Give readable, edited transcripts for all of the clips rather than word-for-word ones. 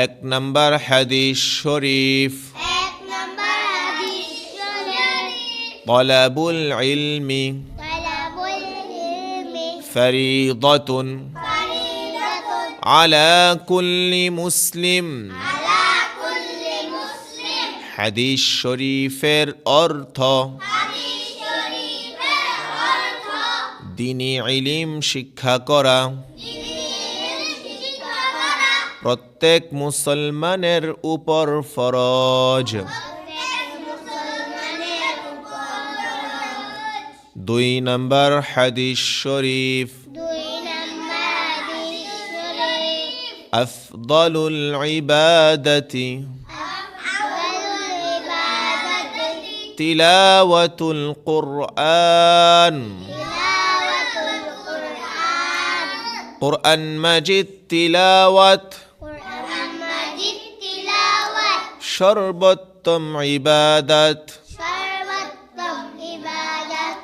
এক নম্বর হাদিস শরীফ তলাবুল ইলমি ফরিদাতুন আলা কুল্লি মুসলিম। হাদিস শরীফের অর্থ দ্বীনি ইলম শিক্ষা করা প্রত্যেক মুসলমানের উপর ফরজ। দুই নম্বর হাদিস শরীফ আফদালুল ইবাদাতি তিলাওয়াতুল কুরআন। কুরআন মাজিদ তিলাওয়াত সর্বোত্তম ইবাদত।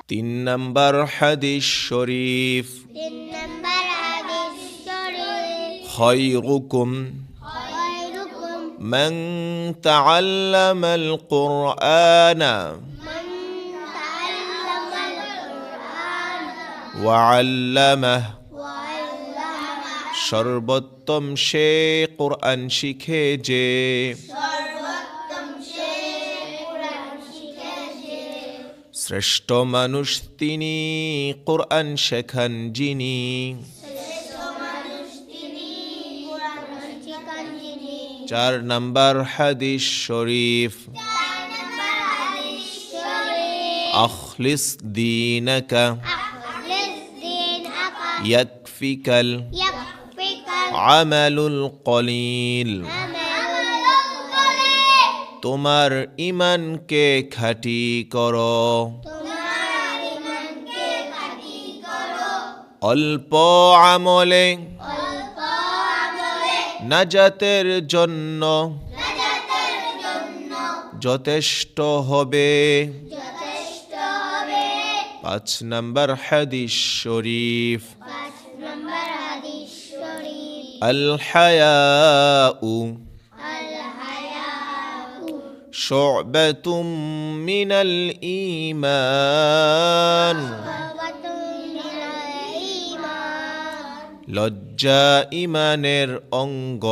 তিন নম্বর হাদিস শরীফ খায়রুকুম মান তাআল্লামাল কুরআনা ওয়া আল্লামাহু। সর্বোত্তম সে কুরআন শিখে যে। শ্রেষ্ঠ মানুষ তিনি কুরআন শেখান যিনি। চার নম্বর হাদিস শরীফ আখলিস দীনাকা ইয়াকফিকাল আমালুল কলিল। তোমার ঈমানকে খাঁটি করো, অল্প আমলে নাজাতের জন্য যথেষ্ট হবে। পাঁচ নম্বর হাদিস শরীফ আল হায়াউ শু'বাতুম মিনাল ঈমান। লজ্জা ঈমানের অঙ্গ।